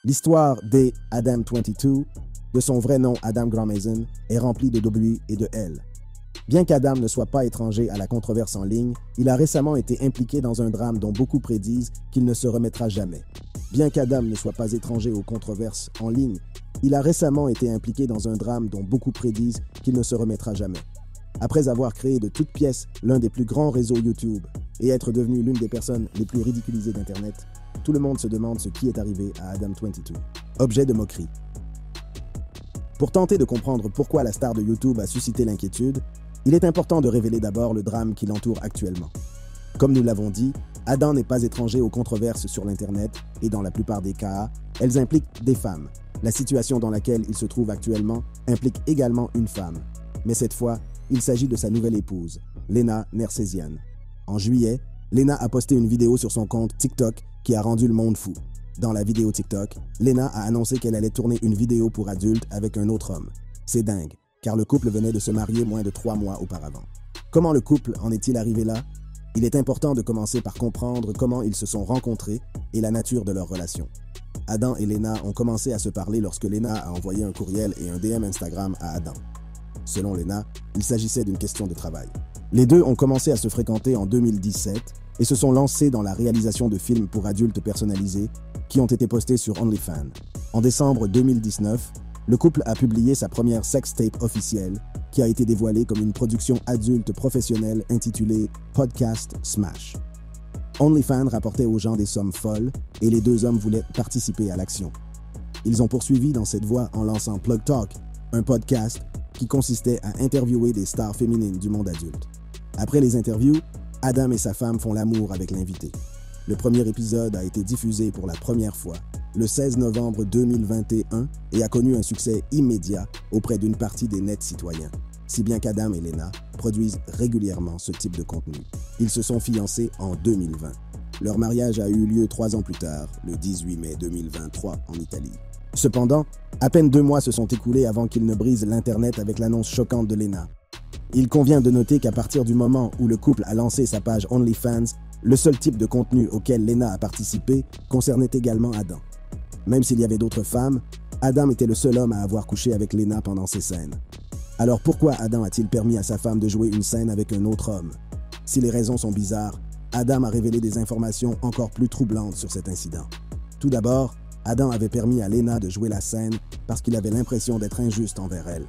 L'histoire des Adam22, de son vrai nom Adam Grandmaison, est remplie de W et de L. Bien qu'Adam ne soit pas étranger à la controverse en ligne, il a récemment été impliqué dans un drame dont beaucoup prédisent qu'il ne se remettra jamais. Bien qu'Adam ne soit pas étranger aux controverses en ligne, il a récemment été impliqué dans un drame dont beaucoup prédisent qu'il ne se remettra jamais. Après avoir créé de toutes pièces l'un des plus grands réseaux YouTube et être devenu l'une des personnes les plus ridiculisées d'Internet, tout le monde se demande ce qui est arrivé à Adam22. Objet de moquerie. Pour tenter de comprendre pourquoi la star de YouTube a suscité l'inquiétude, il est important de révéler d'abord le drame qui l'entoure actuellement. Comme nous l'avons dit, Adam n'est pas étranger aux controverses sur l'Internet et dans la plupart des cas, elles impliquent des femmes. La situation dans laquelle il se trouve actuellement implique également une femme. Mais cette fois, il s'agit de sa nouvelle épouse, Lena Nersesian. En juillet, Lena a posté une vidéo sur son compte TikTok qui a rendu le monde fou. Dans la vidéo TikTok, Lena a annoncé qu'elle allait tourner une vidéo pour adultes avec un autre homme. C'est dingue, car le couple venait de se marier moins de 3 mois auparavant. Comment le couple en est-il arrivé là? Il est important de commencer par comprendre comment ils se sont rencontrés et la nature de leur relation. Adam et Lena ont commencé à se parler lorsque Lena a envoyé un courriel et un DM Instagram à Adam. Selon Lena, il s'agissait d'une question de travail. Les deux ont commencé à se fréquenter en 2017 et se sont lancés dans la réalisation de films pour adultes personnalisés qui ont été postés sur OnlyFans. En décembre 2019, le couple a publié sa première sextape officielle qui a été dévoilée comme une production adulte professionnelle intitulée Podcast Smash. OnlyFans rapportait aux gens des sommes folles et les deux hommes voulaient participer à l'action. Ils ont poursuivi dans cette voie en lançant Plug Talk, un podcast qui consistait à interviewer des stars féminines du monde adulte. Après les interviews, Adam et sa femme font l'amour avec l'invité. Le premier épisode a été diffusé pour la première fois le 16 novembre 2021 et a connu un succès immédiat auprès d'une partie des nets citoyens, si bien qu'Adam et Lena produisent régulièrement ce type de contenu. Ils se sont fiancés en 2020. Leur mariage a eu lieu 3 ans plus tard, le 18 mai 2023 en Italie. Cependant, à peine 2 mois se sont écoulés avant qu'ils ne brisent l'Internet avec l'annonce choquante de Lena. Il convient de noter qu'à partir du moment où le couple a lancé sa page OnlyFans, le seul type de contenu auquel Lena a participé concernait également Adam. Même s'il y avait d'autres femmes, Adam était le seul homme à avoir couché avec Lena pendant ces scènes. Alors pourquoi Adam a-t-il permis à sa femme de jouer une scène avec un autre homme? Si les raisons sont bizarres, Adam a révélé des informations encore plus troublantes sur cet incident. Tout d'abord, Adam avait permis à Lena de jouer la scène parce qu'il avait l'impression d'être injuste envers elle.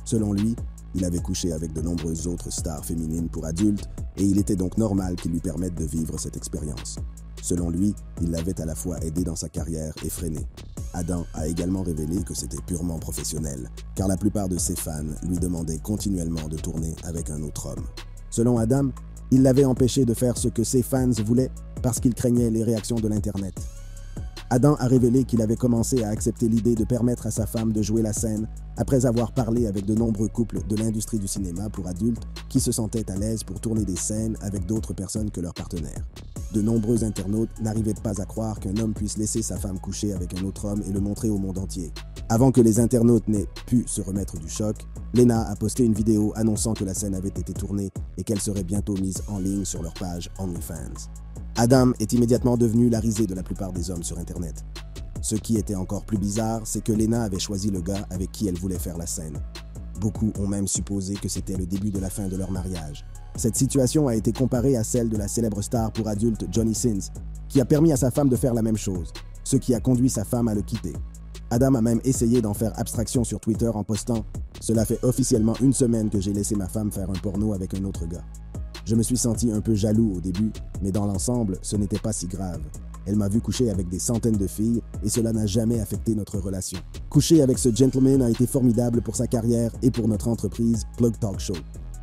Selon lui, il avait couché avec de nombreuses autres stars féminines pour adultes et il était donc normal qu'il lui permette de vivre cette expérience. Selon lui, il l'avait à la fois aidé dans sa carrière et freiné. Adam a également révélé que c'était purement professionnel, car la plupart de ses fans lui demandaient continuellement de tourner avec un autre homme. Selon Adam, il l'avait empêché de faire ce que ses fans voulaient parce qu'il craignait les réactions de l'Internet. Adam a révélé qu'il avait commencé à accepter l'idée de permettre à sa femme de jouer la scène après avoir parlé avec de nombreux couples de l'industrie du cinéma pour adultes qui se sentaient à l'aise pour tourner des scènes avec d'autres personnes que leurs partenaires. De nombreux internautes n'arrivaient pas à croire qu'un homme puisse laisser sa femme coucher avec un autre homme et le montrer au monde entier. Avant que les internautes n'aient pu se remettre du choc, Lena a posté une vidéo annonçant que la scène avait été tournée et qu'elle serait bientôt mise en ligne sur leur page OnlyFans. Adam est immédiatement devenu la risée de la plupart des hommes sur Internet. Ce qui était encore plus bizarre, c'est que Lena avait choisi le gars avec qui elle voulait faire la scène. Beaucoup ont même supposé que c'était le début de la fin de leur mariage. Cette situation a été comparée à celle de la célèbre star pour adultes Johnny Sins, qui a permis à sa femme de faire la même chose, ce qui a conduit sa femme à le quitter. Adam a même essayé d'en faire abstraction sur Twitter en postant « Cela fait officiellement 1 semaine que j'ai laissé ma femme faire un porno avec un autre gars. Je me suis senti un peu jaloux au début, mais dans l'ensemble, ce n'était pas si grave. Elle m'a vu coucher avec des centaines de filles et cela n'a jamais affecté notre relation. Coucher avec ce gentleman a été formidable pour sa carrière et pour notre entreprise Plug Talk Show.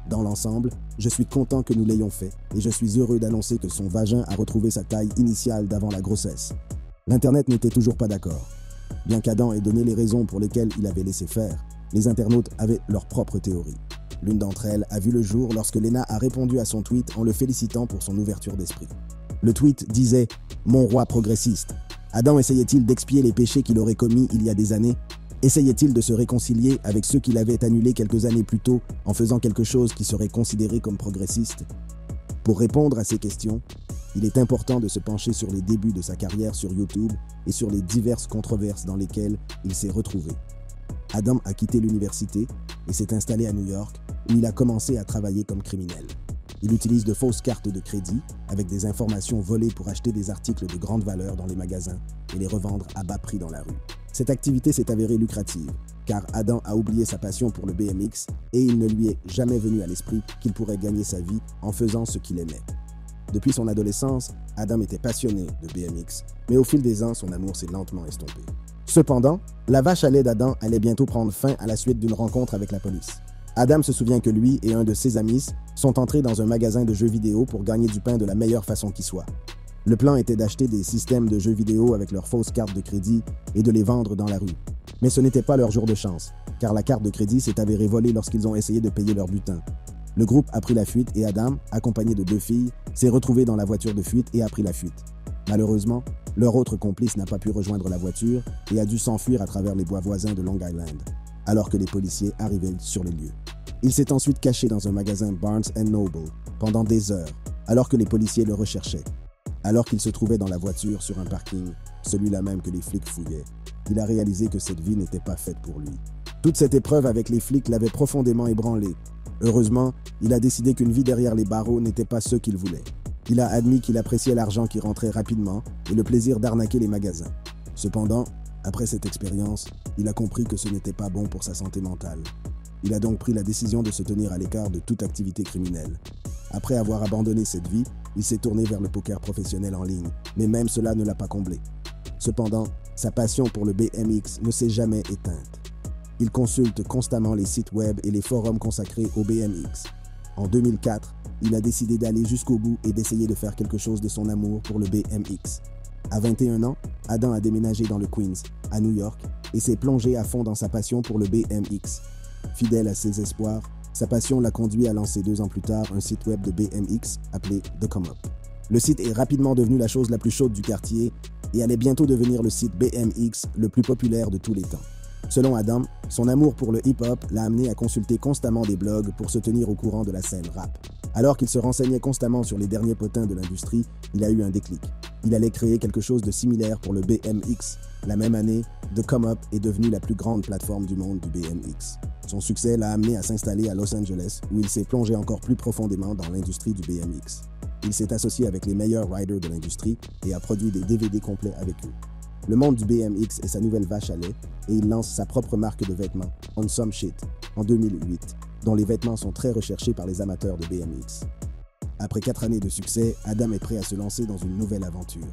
Dans l'ensemble, je suis content que nous l'ayons fait et je suis heureux d'annoncer que son vagin a retrouvé sa taille initiale d'avant la grossesse. L'Internet n'était toujours pas d'accord. Bien qu'Adam ait donné les raisons pour lesquelles il avait laissé faire, les internautes avaient leur propre théorie. L'une d'entre elles a vu le jour lorsque Lena a répondu à son tweet en le félicitant pour son ouverture d'esprit. Le tweet disait « Mon roi progressiste ». Adam essayait-il d'expier les péchés qu'il aurait commis il y a des années? Essayait-il de se réconcilier avec ceux qu'il avait annulés quelques années plus tôt en faisant quelque chose qui serait considéré comme progressiste? Pour répondre à ces questions, il est important de se pencher sur les débuts de sa carrière sur YouTube et sur les diverses controverses dans lesquelles il s'est retrouvé. Adam a quitté l'université et s'est installé à New York, où il a commencé à travailler comme criminel. Il utilise de fausses cartes de crédit avec des informations volées pour acheter des articles de grande valeur dans les magasins et les revendre à bas prix dans la rue. Cette activité s'est avérée lucrative, car Adam a oublié sa passion pour le BMX et il ne lui est jamais venu à l'esprit qu'il pourrait gagner sa vie en faisant ce qu'il aimait. Depuis son adolescence, Adam était passionné de BMX, mais au fil des ans, son amour s'est lentement estompé. Cependant, la vache à lait d'Adam allait bientôt prendre fin à la suite d'une rencontre avec la police. Adam se souvient que lui et un de ses amis sont entrés dans un magasin de jeux vidéo pour gagner du pain de la meilleure façon qui soit. Le plan était d'acheter des systèmes de jeux vidéo avec leurs fausses cartes de crédit et de les vendre dans la rue. Mais ce n'était pas leur jour de chance, car la carte de crédit s'est avérée volée lorsqu'ils ont essayé de payer leur butin. Le groupe a pris la fuite et Adam, accompagné de 2 filles, s'est retrouvé dans la voiture de fuite et a pris la fuite. Malheureusement, leur autre complice n'a pas pu rejoindre la voiture et a dû s'enfuir à travers les bois voisins de Long Island, alors que les policiers arrivaient sur les lieux. Il s'est ensuite caché dans un magasin Barnes & Noble pendant des heures, alors que les policiers le recherchaient. Alors qu'il se trouvait dans la voiture sur un parking, celui-là même que les flics fouillaient, il a réalisé que cette vie n'était pas faite pour lui. Toute cette épreuve avec les flics l'avait profondément ébranlé. Heureusement, il a décidé qu'une vie derrière les barreaux n'était pas ce qu'il voulait. Il a admis qu'il appréciait l'argent qui rentrait rapidement et le plaisir d'arnaquer les magasins. Cependant, après cette expérience, il a compris que ce n'était pas bon pour sa santé mentale. Il a donc pris la décision de se tenir à l'écart de toute activité criminelle. Après avoir abandonné cette vie, il s'est tourné vers le poker professionnel en ligne, mais même cela ne l'a pas comblé. Cependant, sa passion pour le BMX ne s'est jamais éteinte. Il consulte constamment les sites web et les forums consacrés au BMX. En 2004, il a décidé d'aller jusqu'au bout et d'essayer de faire quelque chose de son amour pour le BMX. À 21 ans, Adam a déménagé dans le Queens, à New York, et s'est plongé à fond dans sa passion pour le BMX. Fidèle à ses espoirs, sa passion l'a conduit à lancer 2 ans plus tard un site web de BMX appelé The Come Up. Le site est rapidement devenu la chose la plus chaude du quartier et allait bientôt devenir le site BMX le plus populaire de tous les temps. Selon Adam, son amour pour le hip-hop l'a amené à consulter constamment des blogs pour se tenir au courant de la scène rap. Alors qu'il se renseignait constamment sur les derniers potins de l'industrie, il a eu un déclic. Il allait créer quelque chose de similaire pour le BMX. La même année, The Come Up est devenue la plus grande plateforme du monde du BMX. Son succès l'a amené à s'installer à Los Angeles, où il s'est plongé encore plus profondément dans l'industrie du BMX. Il s'est associé avec les meilleurs riders de l'industrie et a produit des DVD complets avec eux. Le monde du BMX est sa nouvelle vache à lait et il lance sa propre marque de vêtements, On Some Shit, en 2008, dont les vêtements sont très recherchés par les amateurs de BMX. Après 4 années de succès, Adam est prêt à se lancer dans une nouvelle aventure.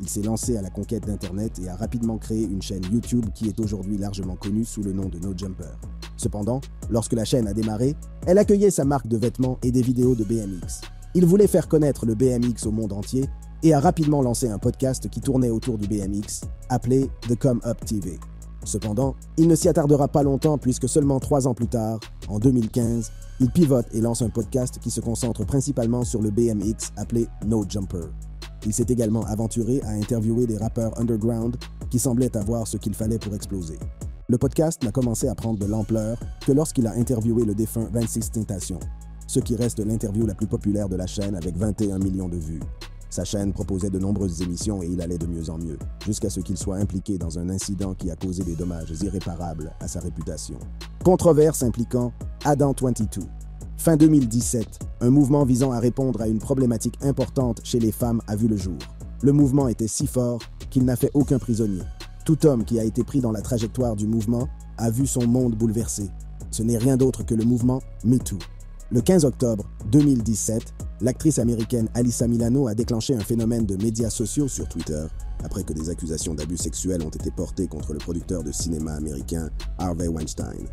Il s'est lancé à la conquête d'Internet et a rapidement créé une chaîne YouTube qui est aujourd'hui largement connue sous le nom de No Jumper. Cependant, lorsque la chaîne a démarré, elle accueillait sa marque de vêtements et des vidéos de BMX. Il voulait faire connaître le BMX au monde entier et a rapidement lancé un podcast qui tournait autour du BMX, appelé The Come Up TV. Cependant, il ne s'y attardera pas longtemps puisque seulement 3 ans plus tard, en 2015, il pivote et lance un podcast qui se concentre principalement sur le BMX appelé No Jumper. Il s'est également aventuré à interviewer des rappeurs underground qui semblaient avoir ce qu'il fallait pour exploser. Le podcast n'a commencé à prendre de l'ampleur que lorsqu'il a interviewé le défunt 26XXentation, ce qui reste l'interview la plus populaire de la chaîne avec 21 millions de vues. Sa chaîne proposait de nombreuses émissions et il allait de mieux en mieux, jusqu'à ce qu'il soit impliqué dans un incident qui a causé des dommages irréparables à sa réputation. Controverse impliquant Adam22. Fin 2017, un mouvement visant à répondre à une problématique importante chez les femmes a vu le jour. Le mouvement était si fort qu'il n'a fait aucun prisonnier. Tout homme qui a été pris dans la trajectoire du mouvement a vu son monde bouleversé. Ce n'est rien d'autre que le mouvement MeToo. Le 15 octobre 2017, l'actrice américaine Alyssa Milano a déclenché un phénomène de médias sociaux sur Twitter après que des accusations d'abus sexuels ont été portées contre le producteur de cinéma américain Harvey Weinstein.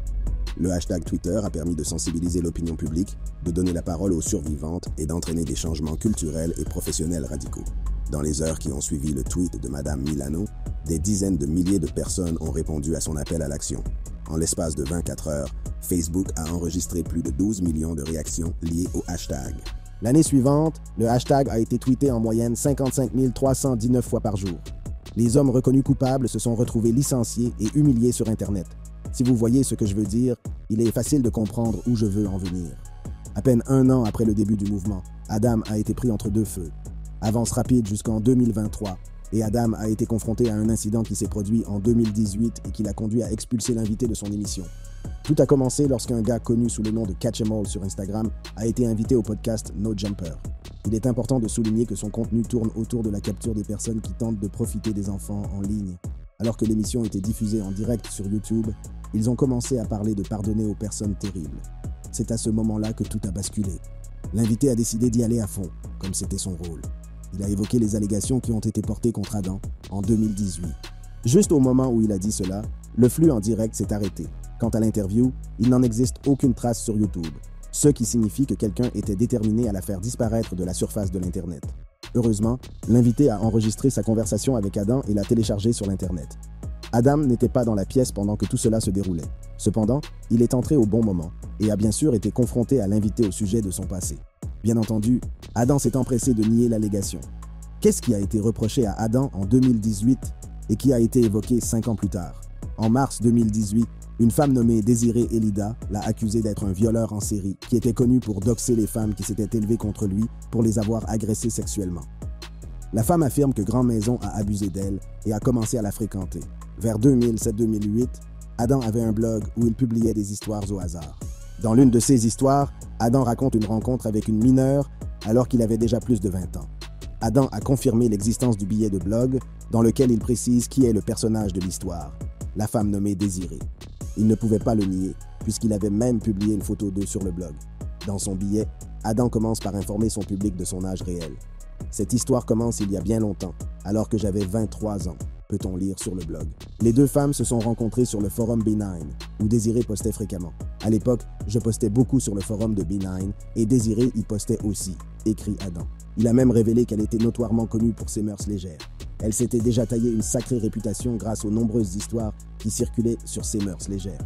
Le hashtag Twitter a permis de sensibiliser l'opinion publique, de donner la parole aux survivantes et d'entraîner des changements culturels et professionnels radicaux. Dans les heures qui ont suivi le tweet de Madame Milano, des dizaines de milliers de personnes ont répondu à son appel à l'action. En l'espace de 24 heures, Facebook a enregistré plus de 12 millions de réactions liées au hashtag. L'année suivante, le hashtag a été tweeté en moyenne 55 319 fois par jour. Les hommes reconnus coupables se sont retrouvés licenciés et humiliés sur Internet. Si vous voyez ce que je veux dire, il est facile de comprendre où je veux en venir. À peine 1 an après le début du mouvement, Adam a été pris entre deux feux. Avance rapide jusqu'en 2023, et Adam a été confronté à un incident qui s'est produit en 2018 et qui l'a conduit à expulser l'invité de son émission. Tout a commencé lorsqu'un gars connu sous le nom de Catch 'Em All sur Instagram a été invité au podcast No Jumper. Il est important de souligner que son contenu tourne autour de la capture des personnes qui tentent de profiter des enfants en ligne. Alors que l'émission était diffusée en direct sur YouTube, ils ont commencé à parler de pardonner aux personnes terribles. C'est à ce moment-là que tout a basculé. L'invité a décidé d'y aller à fond, comme c'était son rôle. Il a évoqué les allégations qui ont été portées contre Adam en 2018. Juste au moment où il a dit cela, le flux en direct s'est arrêté. Quant à l'interview, il n'en existe aucune trace sur YouTube, ce qui signifie que quelqu'un était déterminé à la faire disparaître de la surface de l'Internet. Heureusement, l'invité a enregistré sa conversation avec Adam et l'a téléchargée sur l'Internet. Adam n'était pas dans la pièce pendant que tout cela se déroulait. Cependant, il est entré au bon moment et a bien sûr été confronté à l'invité au sujet de son passé. Bien entendu, Adam s'est empressé de nier l'allégation. Qu'est-ce qui a été reproché à Adam en 2018 et qui a été évoqué 5 ans plus tard? En mars 2018, une femme nommée Désirée Elida l'a accusé d'être un violeur en série qui était connu pour doxer les femmes qui s'étaient élevées contre lui pour les avoir agressées sexuellement. La femme affirme que Grand Maison a abusé d'elle et a commencé à la fréquenter. Vers 2007-2008, Adam avait un blog où il publiait des histoires au hasard. Dans l'une de ces histoires, Adam raconte une rencontre avec une mineure alors qu'il avait déjà plus de 20 ans. Adam a confirmé l'existence du billet de blog dans lequel il précise qui est le personnage de l'histoire, la femme nommée Désirée. Il ne pouvait pas le nier, puisqu'il avait même publié une photo d'eux sur le blog. Dans son billet, Adam commence par informer son public de son âge réel. Cette histoire commence il y a bien longtemps, alors que j'avais 23 ans, peut-on lire sur le blog. Les deux femmes se sont rencontrées sur le forum B9, où Désirée postait fréquemment. À l'époque, je postais beaucoup sur le forum de B9, et Désirée y postait aussi, écrit Adam. Il a même révélé qu'elle était notoirement connue pour ses mœurs légères. Elle s'était déjà taillée une sacrée réputation grâce aux nombreuses histoires qui circulaient sur ses mœurs légères.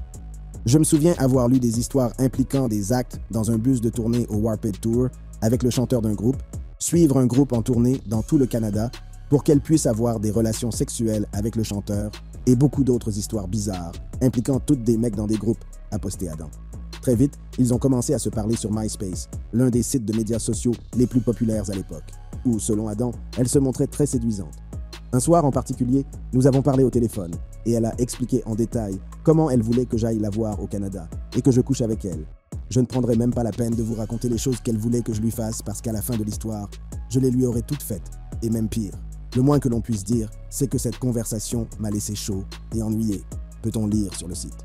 Je me souviens avoir lu des histoires impliquant des actes dans un bus de tournée au Warped Tour avec le chanteur d'un groupe, suivre un groupe en tournée dans tout le Canada pour qu'elle puisse avoir des relations sexuelles avec le chanteur et beaucoup d'autres histoires bizarres impliquant toutes des mecs dans des groupes, a posté Adam. Très vite, ils ont commencé à se parler sur MySpace, l'un des sites de médias sociaux les plus populaires à l'époque, où, selon Adam, elle se montrait très séduisante. Un soir en particulier, nous avons parlé au téléphone et elle a expliqué en détail comment elle voulait que j'aille la voir au Canada et que je couche avec elle. Je ne prendrai même pas la peine de vous raconter les choses qu'elle voulait que je lui fasse parce qu'à la fin de l'histoire, je les lui aurais toutes faites, et même pire. Le moins que l'on puisse dire, c'est que cette conversation m'a laissé chaud et ennuyé, peut-on lire sur le site.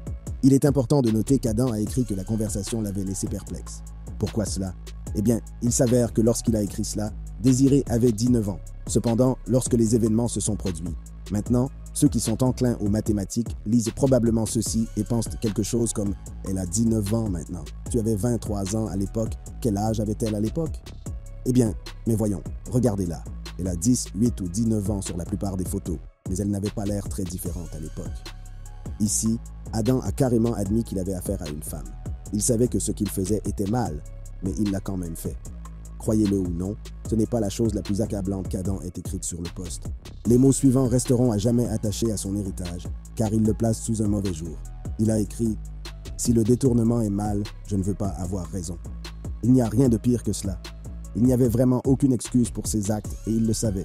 Il est important de noter qu'Adam a écrit que la conversation l'avait laissé perplexe. Pourquoi cela? Eh bien, il s'avère que lorsqu'il a écrit cela, Désirée avait 19 ans. Cependant, lorsque les événements se sont produits. Maintenant, ceux qui sont enclins aux mathématiques lisent probablement ceci et pensent quelque chose comme « Elle a 19 ans maintenant. Tu avais 23 ans à l'époque. Quel âge avait-elle à l'époque ?» Eh bien, mais voyons, regardez-la. Elle a 10, 8 ou 19 ans sur la plupart des photos, mais elle n'avait pas l'air très différente à l'époque. Ici, Adam a carrément admis qu'il avait affaire à une femme. Il savait que ce qu'il faisait était mal, mais il l'a quand même fait. Croyez-le ou non, ce n'est pas la chose la plus accablante qu'Adam ait écrite sur le post. Les mots suivants resteront à jamais attachés à son héritage, car il le place sous un mauvais jour. Il a écrit « Si le détournement est mal, je ne veux pas avoir raison. » Il n'y a rien de pire que cela. Il n'y avait vraiment aucune excuse pour ses actes et il le savait.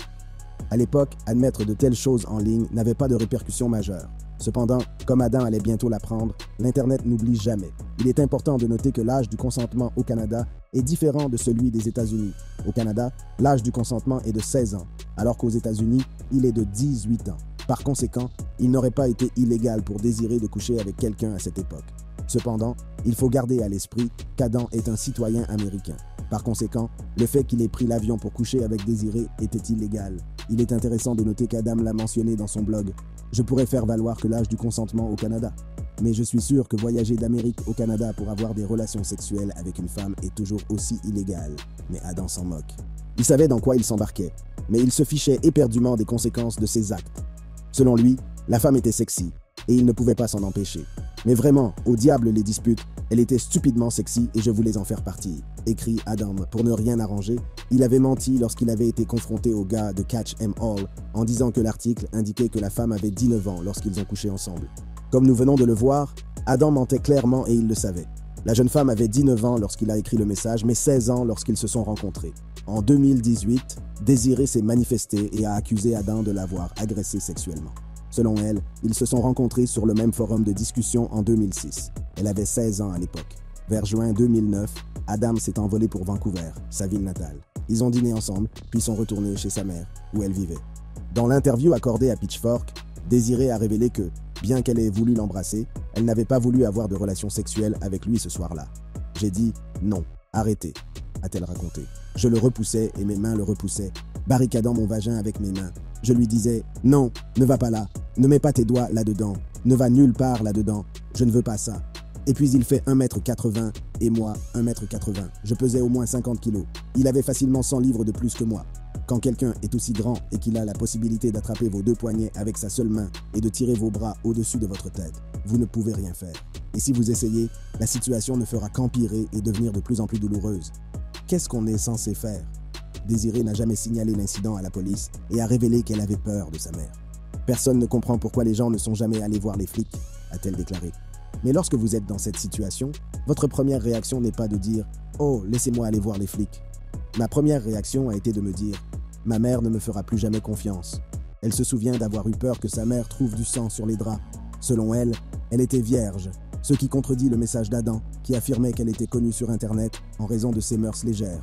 À l'époque, admettre de telles choses en ligne n'avait pas de répercussions majeures. Cependant, comme Adam allait bientôt l'apprendre, l'Internet n'oublie jamais. Il est important de noter que l'âge du consentement au Canada est différent de celui des États-Unis. Au Canada, l'âge du consentement est de 16 ans, alors qu'aux États-Unis, il est de 18 ans. Par conséquent, il n'aurait pas été illégal pour désirer de coucher avec quelqu'un à cette époque. Cependant, il faut garder à l'esprit qu'Adam est un citoyen américain. Par conséquent, le fait qu'il ait pris l'avion pour coucher avec Désirée était illégal. Il est intéressant de noter qu'Adam l'a mentionné dans son blog. Je pourrais faire valoir que l'âge du consentement au Canada. Mais je suis sûr que voyager d'Amérique au Canada pour avoir des relations sexuelles avec une femme est toujours aussi illégal. Mais Adam s'en moque. Il savait dans quoi il s'embarquait, mais il se fichait éperdument des conséquences de ses actes. Selon lui, la femme était sexy, et il ne pouvait pas s'en empêcher. Mais vraiment, au diable les disputes, elle était stupidement sexy et je voulais en faire partie, écrit Adam. Pour ne rien arranger, il avait menti lorsqu'il avait été confronté au gars de Catch 'Em All en disant que l'article indiquait que la femme avait 19 ans lorsqu'ils ont couché ensemble. Comme nous venons de le voir, Adam mentait clairement et il le savait. La jeune femme avait 19 ans lorsqu'il a écrit le message, mais 16 ans lorsqu'ils se sont rencontrés. En 2018, Désirée s'est manifestée et a accusé Adam de l'avoir agressé sexuellement. Selon elle, ils se sont rencontrés sur le même forum de discussion en 2006. Elle avait 16 ans à l'époque. Vers juin 2009, Adam s'est envolé pour Vancouver, sa ville natale. Ils ont dîné ensemble, puis sont retournés chez sa mère, où elle vivait. Dans l'interview accordée à Pitchfork, Désirée a révélé que, bien qu'elle ait voulu l'embrasser, elle n'avait pas voulu avoir de relations sexuelles avec lui ce soir-là. « J'ai dit non, arrêtez », a-t-elle raconté. « Je le repoussais et mes mains le repoussaient, barricadant mon vagin avec mes mains. Je lui disais « Non, ne va pas là, ne mets pas tes doigts là-dedans, ne va nulle part là-dedans, je ne veux pas ça. » Et puis il fait 1m80 et moi 1m80. Je pesais au moins 50 kilos. Il avait facilement 100 livres de plus que moi. Quand quelqu'un est aussi grand et qu'il a la possibilité d'attraper vos deux poignets avec sa seule main et de tirer vos bras au-dessus de votre tête, vous ne pouvez rien faire. Et si vous essayez, la situation ne fera qu'empirer et devenir de plus en plus douloureuse. Qu'est-ce qu'on est censé faire? Désirée n'a jamais signalé l'incident à la police et a révélé qu'elle avait peur de sa mère. Personne ne comprend pourquoi les gens ne sont jamais allés voir les flics, a-t-elle déclaré. Mais lorsque vous êtes dans cette situation, votre première réaction n'est pas de dire « Oh, laissez-moi aller voir les flics ». Ma première réaction a été de me dire « Ma mère ne me fera plus jamais confiance ». Elle se souvient d'avoir eu peur que sa mère trouve du sang sur les draps. Selon elle, elle était vierge, ce qui contredit le message d'Adam, qui affirmait qu'elle était connue sur Internet en raison de ses mœurs légères.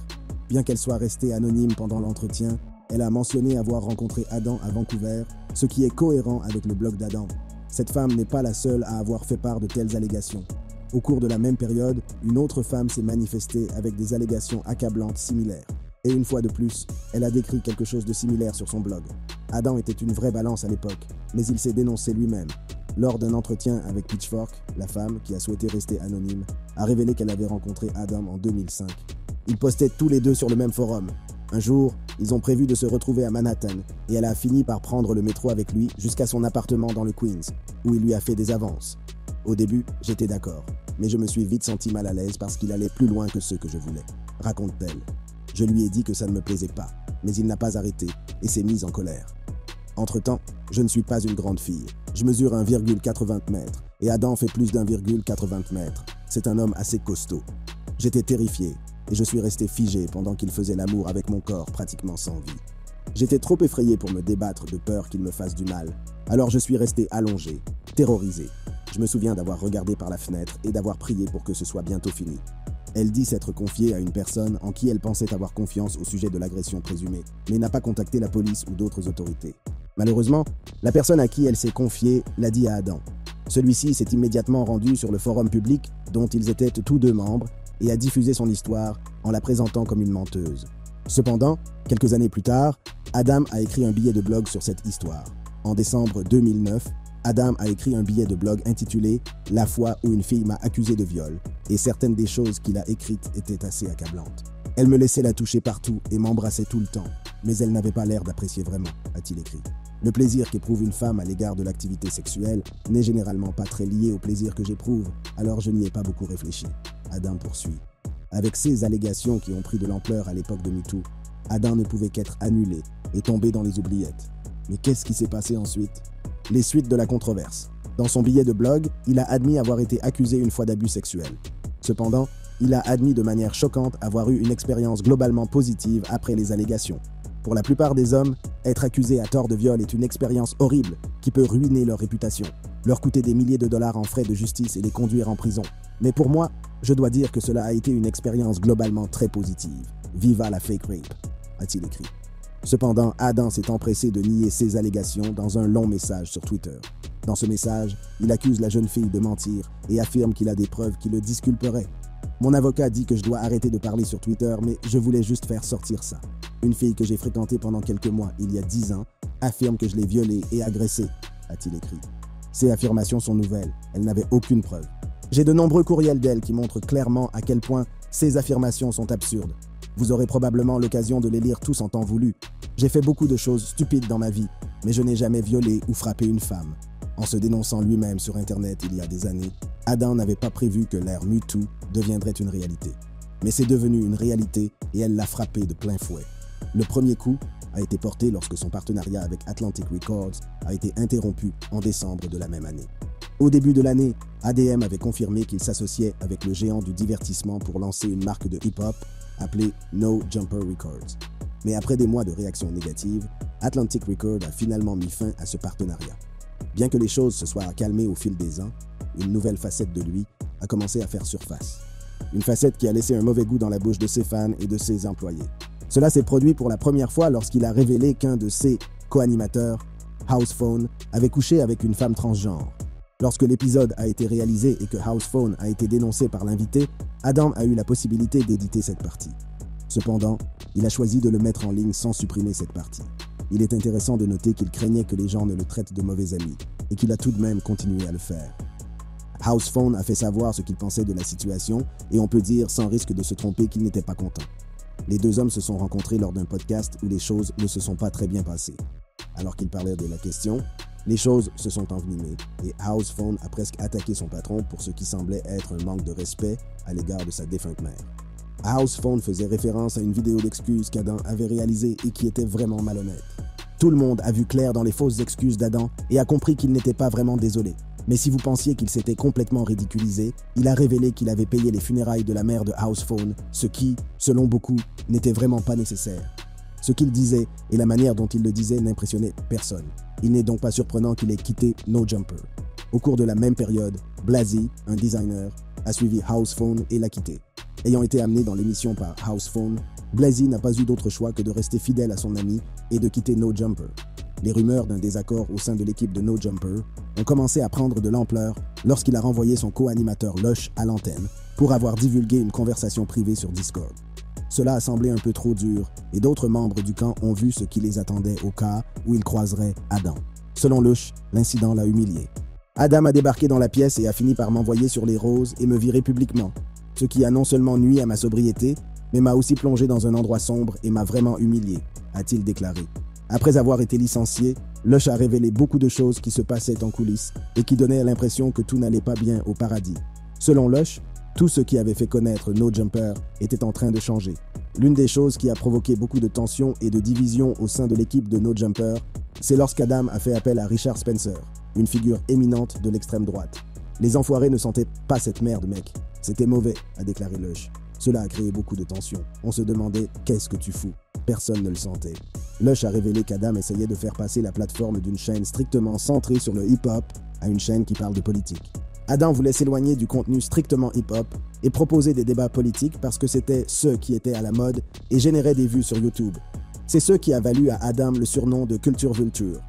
Bien qu'elle soit restée anonyme pendant l'entretien, elle a mentionné avoir rencontré Adam à Vancouver, ce qui est cohérent avec le blog d'Adam. Cette femme n'est pas la seule à avoir fait part de telles allégations. Au cours de la même période, une autre femme s'est manifestée avec des allégations accablantes similaires. Et une fois de plus, elle a décrit quelque chose de similaire sur son blog. Adam était une vraie balance à l'époque, mais il s'est dénoncé lui-même. Lors d'un entretien avec Pitchfork, la femme, qui a souhaité rester anonyme, a révélé qu'elle avait rencontré Adam en 2005. Ils postaient tous les deux sur le même forum. Un jour, ils ont prévu de se retrouver à Manhattan et elle a fini par prendre le métro avec lui jusqu'à son appartement dans le Queens, où il lui a fait des avances. Au début, j'étais d'accord, mais je me suis vite senti mal à l'aise parce qu'il allait plus loin que ce que je voulais, raconte-t-elle. Je lui ai dit que ça ne me plaisait pas, mais il n'a pas arrêté et s'est mis en colère. Entre-temps, je ne suis pas une grande fille. Je mesure 1,80 m et Adam fait plus d'1,80 m. C'est un homme assez costaud. J'étais terrifié et je suis resté figé pendant qu'il faisait l'amour avec mon corps pratiquement sans vie. J'étais trop effrayé pour me débattre de peur qu'il me fasse du mal. Alors je suis resté allongé, terrorisé. Je me souviens d'avoir regardé par la fenêtre et d'avoir prié pour que ce soit bientôt fini. Elle dit s'être confiée à une personne en qui elle pensait avoir confiance au sujet de l'agression présumée, mais n'a pas contacté la police ou d'autres autorités. Malheureusement, la personne à qui elle s'est confiée l'a dit à Adam. Celui-ci s'est immédiatement rendu sur le forum public dont ils étaient tous deux membres et a diffusé son histoire en la présentant comme une menteuse. Cependant, quelques années plus tard, Adam a écrit un billet de blog sur cette histoire. En décembre 2009, Adam a écrit un billet de blog intitulé « La fois où une fille m'a accusé de viol » et certaines des choses qu'il a écrites étaient assez accablantes. « Elle me laissait la toucher partout et m'embrassait tout le temps, mais elle n'avait pas l'air d'apprécier vraiment », a-t-il écrit. Le plaisir qu'éprouve une femme à l'égard de l'activité sexuelle n'est généralement pas très lié au plaisir que j'éprouve, alors je n'y ai pas beaucoup réfléchi. Adam poursuit. Avec ces allégations qui ont pris de l'ampleur à l'époque de MeToo, Adam ne pouvait qu'être annulé et tomber dans les oubliettes. Mais qu'est-ce qui s'est passé ensuite? Les suites de la controverse. Dans son billet de blog, il a admis avoir été accusé une fois d'abus sexuels. Cependant, il a admis de manière choquante avoir eu une expérience globalement positive après les allégations. Pour la plupart des hommes, être accusé à tort de viol est une expérience horrible qui peut ruiner leur réputation, leur coûter des milliers de dollars en frais de justice et les conduire en prison. Mais pour moi, je dois dire que cela a été une expérience globalement très positive. Viva la fake rape, a-t-il écrit. Cependant, Adam s'est empressé de nier ces allégations dans un long message sur Twitter. Dans ce message, il accuse la jeune fille de mentir et affirme qu'il a des preuves qui le disculperaient. Mon avocat dit que je dois arrêter de parler sur Twitter, mais je voulais juste faire sortir ça. Une fille que j'ai fréquentée pendant quelques mois, il y a 10 ans, affirme que je l'ai violée et agressée, a-t-il écrit. Ces affirmations sont nouvelles, elles n'avaient aucune preuve. J'ai de nombreux courriels d'elle qui montrent clairement à quel point ces affirmations sont absurdes. Vous aurez probablement l'occasion de les lire tous en temps voulu. J'ai fait beaucoup de choses stupides dans ma vie, mais je n'ai jamais violé ou frappé une femme. En se dénonçant lui-même sur Internet il y a des années, Adam n'avait pas prévu que l'ère MeToo deviendrait une réalité. Mais c'est devenu une réalité et elle l'a frappé de plein fouet. Le premier coup a été porté lorsque son partenariat avec Atlantic Records a été interrompu en décembre de la même année. Au début de l'année, ADM avait confirmé qu'il s'associait avec le géant du divertissement pour lancer une marque de hip-hop appelée No Jumper Records. Mais après des mois de réactions négatives, Atlantic Records a finalement mis fin à ce partenariat. Bien que les choses se soient calmées au fil des ans, une nouvelle facette de lui a commencé à faire surface. Une facette qui a laissé un mauvais goût dans la bouche de ses fans et de ses employés. Cela s'est produit pour la première fois lorsqu'il a révélé qu'un de ses co-animateurs, Housephone, avait couché avec une femme transgenre. Lorsque l'épisode a été réalisé et que Housephone a été dénoncé par l'invité, Adam a eu la possibilité d'éditer cette partie. Cependant, il a choisi de le mettre en ligne sans supprimer cette partie. Il est intéressant de noter qu'il craignait que les gens ne le traitent de mauvais ami et qu'il a tout de même continué à le faire. Housephone a fait savoir ce qu'il pensait de la situation et on peut dire sans risque de se tromper qu'il n'était pas content. Les deux hommes se sont rencontrés lors d'un podcast où les choses ne se sont pas très bien passées. Alors qu'ils parlaient de la question, les choses se sont envenimées et Housephone a presque attaqué son patron pour ce qui semblait être un manque de respect à l'égard de sa défunte mère. Housephone faisait référence à une vidéo d'excuses qu'Adam avait réalisée et qui était vraiment malhonnête. Tout le monde a vu clair dans les fausses excuses d'Adam et a compris qu'il n'était pas vraiment désolé. Mais si vous pensiez qu'il s'était complètement ridiculisé, il a révélé qu'il avait payé les funérailles de la mère de Housephone, ce qui, selon beaucoup, n'était vraiment pas nécessaire. Ce qu'il disait et la manière dont il le disait n'impressionnait personne. Il n'est donc pas surprenant qu'il ait quitté No Jumper. Au cours de la même période, Blasey, un designer, a suivi Housephone et l'a quitté. Ayant été amené dans l'émission par Housephone, Blasey n'a pas eu d'autre choix que de rester fidèle à son ami et de quitter No Jumper. Les rumeurs d'un désaccord au sein de l'équipe de No Jumper ont commencé à prendre de l'ampleur lorsqu'il a renvoyé son co-animateur Lush à l'antenne pour avoir divulgué une conversation privée sur Discord. Cela a semblé un peu trop dur et d'autres membres du camp ont vu ce qui les attendait au cas où ils croiseraient Adam. Selon Lush, l'incident l'a humilié. Adam a débarqué dans la pièce et a fini par m'envoyer sur les roses et me virer publiquement, ce qui a non seulement nui à ma sobriété, mais m'a aussi plongé dans un endroit sombre et m'a vraiment humilié, a-t-il déclaré. Après avoir été licencié, Lush a révélé beaucoup de choses qui se passaient en coulisses et qui donnaient l'impression que tout n'allait pas bien au paradis. Selon Lush, tout ce qui avait fait connaître No Jumper était en train de changer. L'une des choses qui a provoqué beaucoup de tensions et de divisions au sein de l'équipe de No Jumper, c'est lorsqu'Adam a fait appel à Richard Spencer, une figure éminente de l'extrême droite. Les enfoirés ne sentaient pas cette merde, mec. C'était mauvais, a déclaré Lush. Cela a créé beaucoup de tensions. On se demandait « Qu'est-ce que tu fous ?» Personne ne le sentait. Lush a révélé qu'Adam essayait de faire passer la plateforme d'une chaîne strictement centrée sur le hip-hop à une chaîne qui parle de politique. Adam voulait s'éloigner du contenu strictement hip-hop et proposer des débats politiques parce que c'était ce qui était à la mode et générait des vues sur YouTube. C'est ce qui a valu à Adam le surnom de Culture Vulture.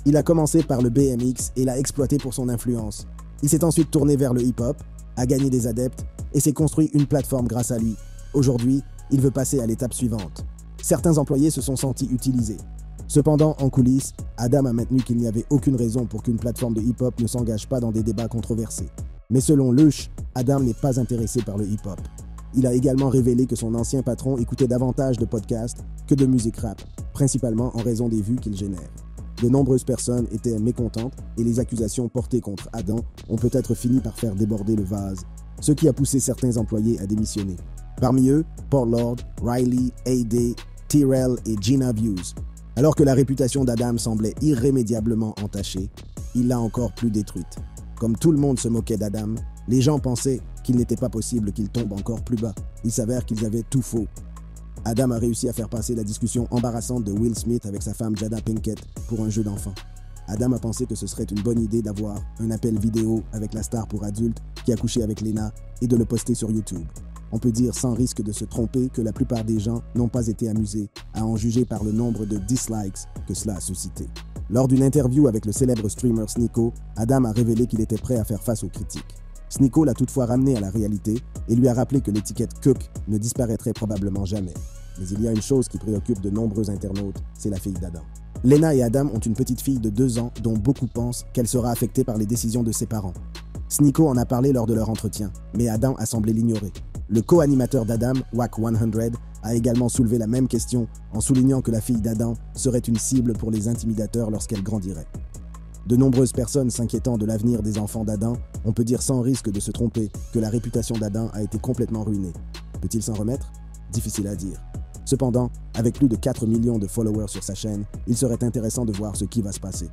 Il a commencé par le BMX et l'a exploité pour son influence. Il s'est ensuite tourné vers le hip-hop, a gagné des adeptes et s'est construit une plateforme grâce à lui. Aujourd'hui, il veut passer à l'étape suivante. Certains employés se sont sentis utilisés. Cependant, en coulisses, Adam a maintenu qu'il n'y avait aucune raison pour qu'une plateforme de hip-hop ne s'engage pas dans des débats controversés. Mais selon Lush, Adam n'est pas intéressé par le hip-hop. Il a également révélé que son ancien patron écoutait davantage de podcasts que de musique rap, principalement en raison des vues qu'il génère. De nombreuses personnes étaient mécontentes et les accusations portées contre Adam ont peut-être fini par faire déborder le vase, ce qui a poussé certains employés à démissionner. Parmi eux, Paul Lord, Riley, A.D., Tyrell et Gina Views. Alors que la réputation d'Adam semblait irrémédiablement entachée, il l'a encore plus détruite. Comme tout le monde se moquait d'Adam, les gens pensaient qu'il n'était pas possible qu'il tombe encore plus bas. Il s'avère qu'ils avaient tout faux. Adam a réussi à faire passer la discussion embarrassante de Will Smith avec sa femme Jada Pinkett pour un jeu d'enfant. Adam a pensé que ce serait une bonne idée d'avoir un appel vidéo avec la star pour adultes qui a couché avec Lena et de le poster sur YouTube. On peut dire sans risque de se tromper que la plupart des gens n'ont pas été amusés, à en juger par le nombre de dislikes que cela a suscité. Lors d'une interview avec le célèbre streamer Sneako, Adam a révélé qu'il était prêt à faire face aux critiques. Sneako l'a toutefois ramené à la réalité et lui a rappelé que l'étiquette Cook ne disparaîtrait probablement jamais. Mais il y a une chose qui préoccupe de nombreux internautes, c'est la fille d'Adam. Lena et Adam ont une petite fille de 2 ans dont beaucoup pensent qu'elle sera affectée par les décisions de ses parents. Sneako en a parlé lors de leur entretien, mais Adam a semblé l'ignorer. Le co-animateur d'Adam, Wack 100, a également soulevé la même question en soulignant que la fille d'Adam serait une cible pour les intimidateurs lorsqu'elle grandirait. De nombreuses personnes s'inquiétant de l'avenir des enfants d'Adam, on peut dire sans risque de se tromper que la réputation d'Adam a été complètement ruinée. Peut-il s'en remettre? Difficile à dire. Cependant, avec plus de 4 millions de followers sur sa chaîne, il serait intéressant de voir ce qui va se passer.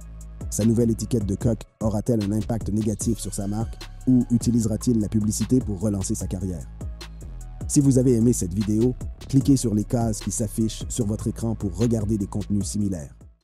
Sa nouvelle étiquette de coq aura-t-elle un impact négatif sur sa marque? ou utilisera-t-il la publicité pour relancer sa carrière? Si vous avez aimé cette vidéo, cliquez sur les cases qui s'affichent sur votre écran pour regarder des contenus similaires.